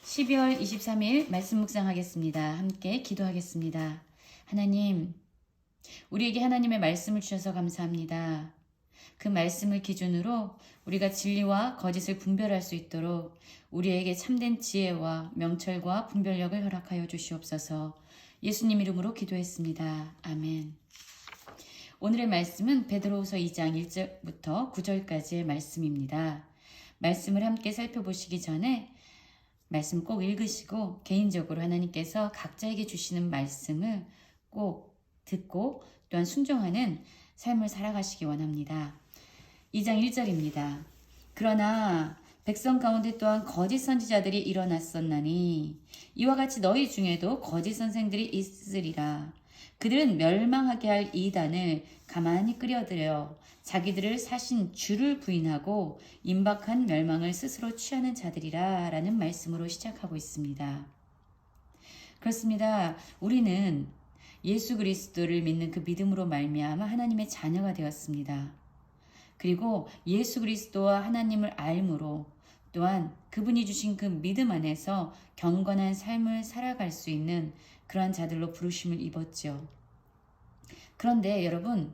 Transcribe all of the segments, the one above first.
12월 23일 말씀 묵상하겠습니다. 함께 기도하겠습니다. 하나님, 우리에게 하나님의 말씀을 주셔서 감사합니다. 그 말씀을 기준으로 우리가 진리와 거짓을 분별할 수 있도록 우리에게 참된 지혜와 명철과 분별력을 허락하여 주시옵소서. 예수님 이름으로 기도했습니다. 아멘. 오늘의 말씀은 베드로후서 2장 1절부터 9절까지의 말씀입니다. 말씀을 함께 살펴보시기 전에 말씀 꼭 읽으시고 개인적으로 하나님께서 각자에게 주시는 말씀을 꼭 듣고 또한 순종하는 삶을 살아가시기 원합니다. 2장 1절입니다. 그러나 백성 가운데 또한 거짓 선지자들이 일어났었나니 이와 같이 너희 중에도 거짓 선생들이 있으리라. 그들은 멸망하게 할 이단을 가만히 끌어들여 자기들을 사신 주를 부인하고 임박한 멸망을 스스로 취하는 자들이라 라는 말씀으로 시작하고 있습니다. 그렇습니다. 우리는 예수 그리스도를 믿는 그 믿음으로 말미암아 하나님의 자녀가 되었습니다. 그리고 예수 그리스도와 하나님을 알므로 또한 그분이 주신 그 믿음 안에서 경건한 삶을 살아갈 수 있는 그러한 자들로 부르심을 입었죠. 그런데 여러분,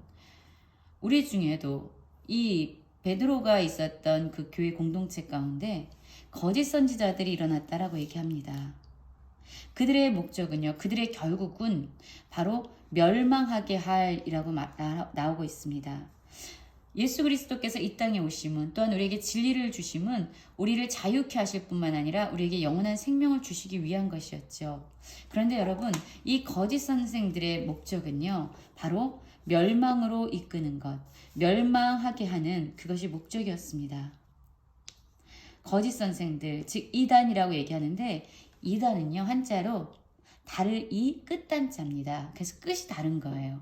우리 중에도 이 베드로가 있었던 그 교회 공동체 가운데 거짓 선지자들이 일어났다라고 얘기합니다. 그들의 목적은요, 그들의 결국은 바로 멸망하게 할이라고 나오고 있습니다. 예수 그리스도께서 이 땅에 오심은 또한 우리에게 진리를 주심은 우리를 자유케 하실 뿐만 아니라 우리에게 영원한 생명을 주시기 위한 것이었죠. 그런데 여러분, 이 거짓 선생들의 목적은요, 바로 멸망으로 이끄는 것, 멸망하게 하는 그것이 목적이었습니다. 거짓 선생들, 즉 이단이라고 얘기하는데 이단은요, 한자로 달을 이 끝단자입니다. 그래서 끝이 다른 거예요.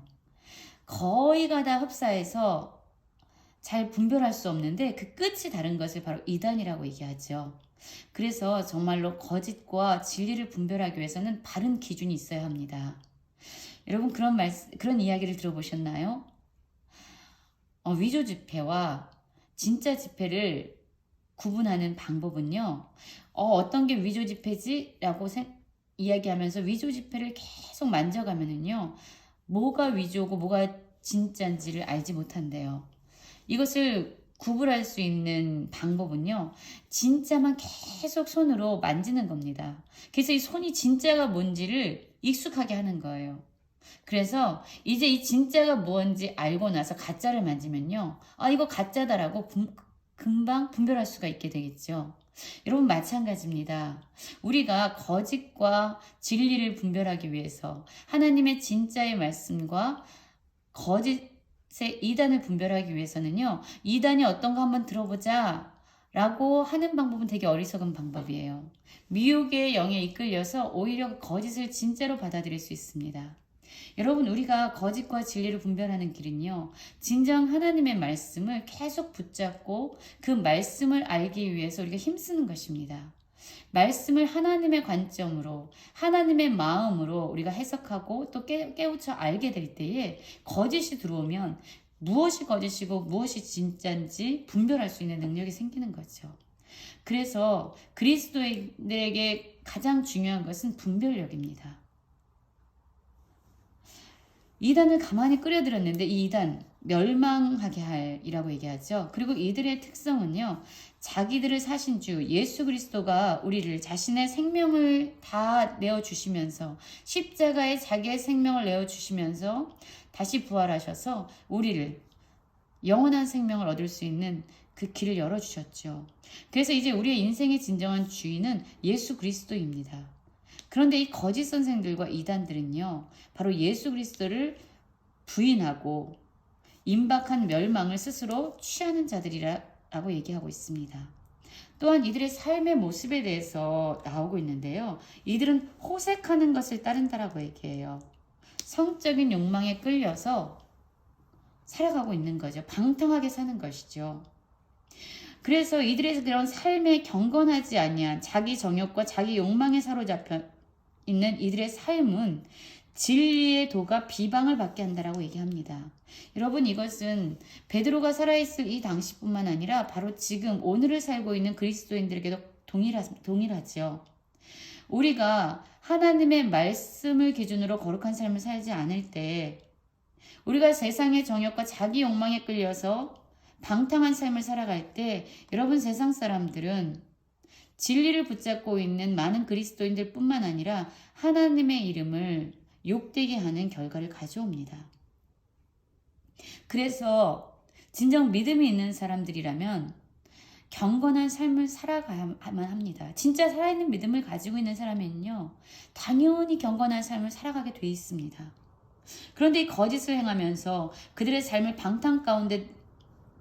거의가 다 흡사해서 잘 분별할 수 없는데 그 끝이 다른 것을 바로 이단이라고 얘기하죠. 그래서 정말로 거짓과 진리를 분별하기 위해서는 바른 기준이 있어야 합니다. 여러분 그런 이야기를 들어보셨나요? 위조 지폐와 진짜 지폐를 구분하는 방법은요. 어떤 게 위조 지폐지? 라고 이야기하면서 위조 지폐를 계속 만져가면은요. 뭐가 위조고 뭐가 진짜인지를 알지 못한대요. 이것을 구분할 수 있는 방법은요. 진짜만 계속 손으로 만지는 겁니다. 그래서 이 손이 진짜가 뭔지를 익숙하게 하는 거예요. 그래서 이제 이 진짜가 뭔지 알고 나서 가짜를 만지면요. 이거 가짜다라고 금방 분별할 수가 있게 되겠죠. 여러분 마찬가지입니다. 우리가 거짓과 진리를 분별하기 위해서 하나님의 진짜의 말씀과 거짓 이단을 분별하기 위해서는요. 이단이 어떤가 한번 들어보자 라고 하는 방법은 되게 어리석은 방법이에요. 미혹의 영에 이끌려서 오히려 거짓을 진짜로 받아들일 수 있습니다. 여러분 우리가 거짓과 진리를 분별하는 길은요. 진정 하나님의 말씀을 계속 붙잡고 그 말씀을 알기 위해서 우리가 힘쓰는 것입니다. 말씀을 하나님의 관점으로 하나님의 마음으로 우리가 해석하고 또 깨우쳐 알게 될 때에 거짓이 들어오면 무엇이 거짓이고 무엇이 진짜인지 분별할 수 있는 능력이 생기는 거죠. 그래서 그리스도인들에게 가장 중요한 것은 분별력입니다. 이단을 가만히 끌어들였는데 이 이단 멸망하게 할이라고 얘기하죠. 그리고 이들의 특성은요. 자기들을 사신 주 예수 그리스도가 우리를 자신의 생명을 다 내어주시면서 십자가에 자기의 생명을 내어주시면서 다시 부활하셔서 우리를 영원한 생명을 얻을 수 있는 그 길을 열어주셨죠. 그래서 이제 우리의 인생의 진정한 주인은 예수 그리스도입니다. 그런데 이 거짓 선생들과 이단들은요. 바로 예수 그리스도를 부인하고 임박한 멸망을 스스로 취하는 자들이라고 얘기하고 있습니다. 또한 이들의 삶의 모습에 대해서 나오고 있는데요. 이들은 호색하는 것을 따른다라고 얘기해요. 성적인 욕망에 끌려서 살아가고 있는 거죠. 방탕하게 사는 것이죠. 그래서 이들의 그런 삶에 경건하지 아니한 자기 정욕과 자기 욕망에 사로잡혀 있는 이들의 삶은 진리의 도가 비방을 받게 한다라고 얘기합니다. 여러분 이것은 베드로가 살아있을 이 당시뿐만 아니라 바로 지금 오늘을 살고 있는 그리스도인들에게도 동일하죠. 우리가 하나님의 말씀을 기준으로 거룩한 삶을 살지 않을 때, 우리가 세상의 정욕과 자기 욕망에 끌려서 방탕한 삶을 살아갈 때, 여러분, 세상 사람들은 진리를 붙잡고 있는 많은 그리스도인들 뿐만 아니라 하나님의 이름을 욕되게 하는 결과를 가져옵니다. 그래서 진정 믿음이 있는 사람들이라면 경건한 삶을 살아가야만 합니다. 진짜 살아있는 믿음을 가지고 있는 사람은요, 당연히 경건한 삶을 살아가게 돼 있습니다. 그런데 이 거짓을 행하면서 그들의 삶을 방탕 가운데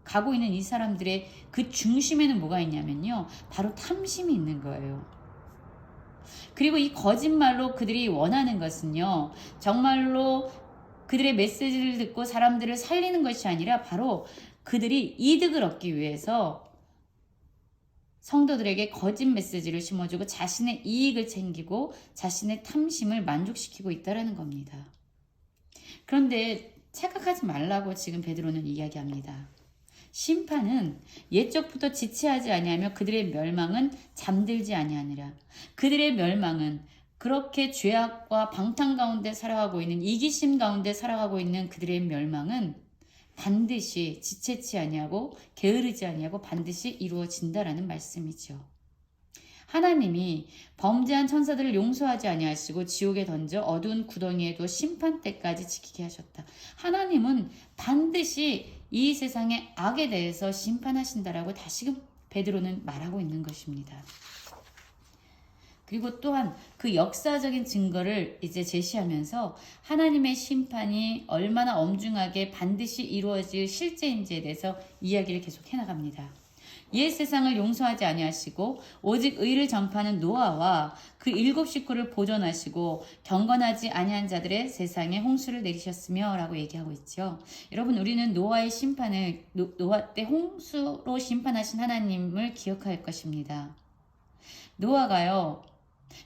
가고 있는 이 사람들의 그 중심에는 뭐가 있냐면요, 바로 탐심이 있는 거예요. 그리고 이 거짓말로 그들이 원하는 것은요, 정말로 그들의 메시지를 듣고 사람들을 살리는 것이 아니라 바로 그들이 이득을 얻기 위해서 성도들에게 거짓 메시지를 심어주고 자신의 이익을 챙기고 자신의 탐심을 만족시키고 있다는 겁니다. 그런데 착각하지 말라고 지금 베드로는 이야기합니다. 심판은 옛적부터 지체하지 아니하며 그들의 멸망은 잠들지 아니하니라. 그들의 멸망은 그렇게 죄악과 방탕 가운데 살아가고 있는, 이기심 가운데 살아가고 있는 그들의 멸망은 반드시 지체치 아니하고 게으르지 아니하고 반드시 이루어진다라는 말씀이죠. 하나님이 범죄한 천사들을 용서하지 아니하시고 지옥에 던져 어두운 구덩이에 두어 심판 때까지 지키게 하셨다. 하나님은 반드시 이 세상의 악에 대해서 심판하신다라고 다시금 베드로는 말하고 있는 것입니다. 그리고 또한 그 역사적인 증거를 이제 제시하면서 하나님의 심판이 얼마나 엄중하게 반드시 이루어질 실제인지에 대해서 이야기를 계속 해나갑니다. 옛 세상을 용서하지 아니하시고 오직 의를 전파하는 노아와 그 7 식구를 보존하시고 경건하지 아니한 자들의 세상에 홍수를 내리셨으며 라고 얘기하고 있죠. 여러분, 우리는 노아의 심판을 노아 때 홍수로 심판하신 하나님을 기억할 것입니다. 노아가요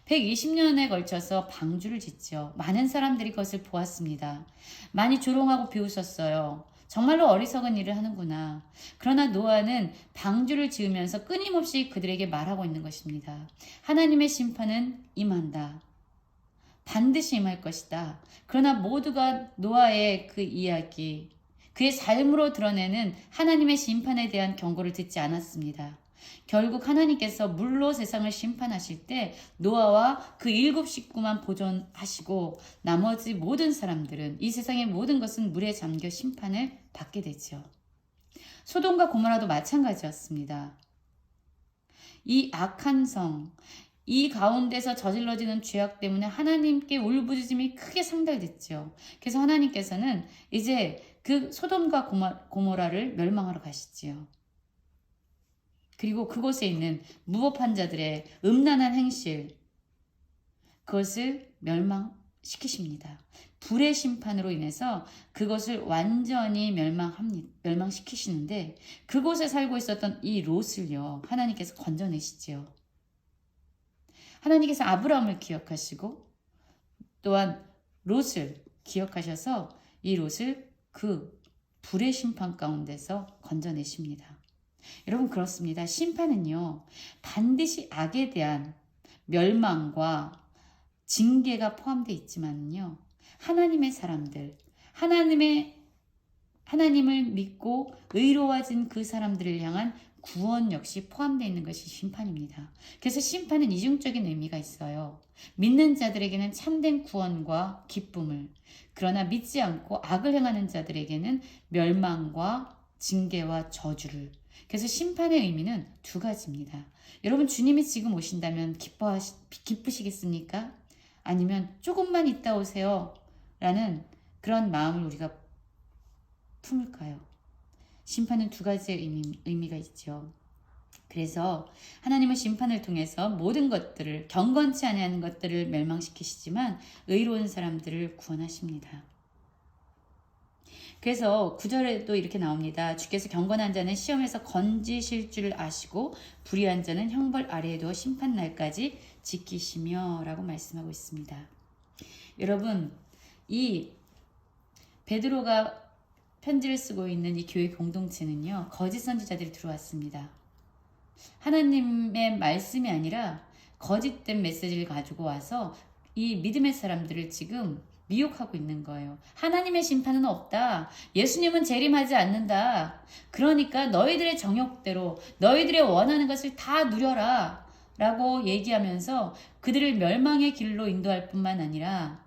120년에 걸쳐서 방주를 짓죠. 많은 사람들이 그것을 보았습니다. 많이 조롱하고 비웃었어요. 정말로 어리석은 일을 하는구나. 그러나 노아는 방주를 지으면서 끊임없이 그들에게 말하고 있는 것입니다. 하나님의 심판은 임한다. 반드시 임할 것이다. 그러나 모두가 노아의 그 이야기, 그의 삶으로 드러내는 하나님의 심판에 대한 경고를 듣지 않았습니다. 결국 하나님께서 물로 세상을 심판하실 때 노아와 그 7 식구만 보존하시고 나머지 모든 사람들은, 이 세상의 모든 것은 물에 잠겨 심판을 받게 되죠. 소돔과 고모라도 마찬가지였습니다. 이 악한 성, 이 가운데서 저질러지는 죄악 때문에 하나님께 울부짖음이 크게 상달됐죠. 그래서 하나님께서는 이제 그 소돔과 고모라를 멸망하러 가시지요. 그리고 그곳에 있는 무법한 자들의 음란한 행실, 그것을 멸망시키십니다. 불의 심판으로 인해서 그것을 완전히 멸망시키시는데, 그곳에 살고 있었던 이 롯을요, 하나님께서 건져내시지요. 하나님께서 아브라함을 기억하시고 또한 롯을 기억하셔서 이 롯을 그 불의 심판 가운데서 건져내십니다. 여러분, 그렇습니다. 심판은요, 반드시 악에 대한 멸망과 징계가 포함되어 있지만요, 하나님의 사람들, 하나님을 믿고 의로워진 그 사람들을 향한 구원 역시 포함되어 있는 것이 심판입니다. 그래서 심판은 이중적인 의미가 있어요. 믿는 자들에게는 참된 구원과 기쁨을, 그러나 믿지 않고 악을 행하는 자들에게는 멸망과 징계와 저주를. 그래서 심판의 의미는 2가지입니다. 여러분, 주님이 지금 오신다면 기쁘시겠습니까? 아니면 조금만 있다 오세요 라는 그런 마음을 우리가 품을까요? 심판은 2가지의 의미가 있죠. 그래서 하나님은 심판을 통해서 모든 것들을, 경건치 아니하는 것들을 멸망시키시지만 의로운 사람들을 구원하십니다. 그래서 9절에도 이렇게 나옵니다. 주께서 경건한 자는 시험에서 건지실 줄 아시고 불의한 자는 형벌 아래에 두어 심판날까지 지키시며 라고 말씀하고 있습니다. 여러분, 이 베드로가 편지를 쓰고 있는 이 교회 공동체는요, 거짓 선지자들이 들어왔습니다. 하나님의 말씀이 아니라 거짓된 메시지를 가지고 와서 이 믿음의 사람들을 지금 미혹하고 있는 거예요. 하나님의 심판은 없다. 예수님은 재림하지 않는다. 그러니까 너희들의 정욕대로 너희들의 원하는 것을 다 누려라 라고 얘기하면서 그들을 멸망의 길로 인도할 뿐만 아니라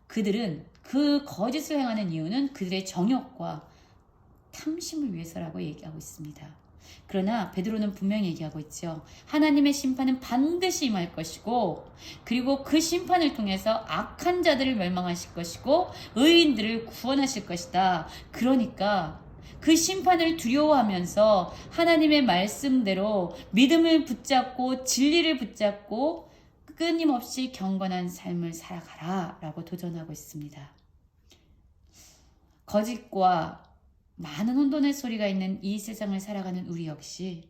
그들은 그 거짓을 행하는 이유는 그들의 정욕과 탐심을 위해서라고 얘기하고 있습니다. 그러나 베드로는 분명히 얘기하고 있죠. 하나님의 심판은 반드시 임할 것이고 그리고 그 심판을 통해서 악한 자들을 멸망하실 것이고 의인들을 구원하실 것이다. 그러니까 그 심판을 두려워하면서 하나님의 말씀대로 믿음을 붙잡고 진리를 붙잡고 끊임없이 경건한 삶을 살아가라 라고 도전하고 있습니다. 거짓과 많은 혼돈의 소리가 있는 이 세상을 살아가는 우리 역시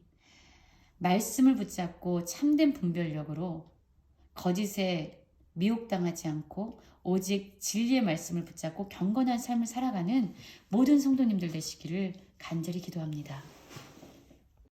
말씀을 붙잡고 참된 분별력으로 거짓에 미혹당하지 않고 오직 진리의 말씀을 붙잡고 경건한 삶을 살아가는 모든 성도님들 되시기를 간절히 기도합니다.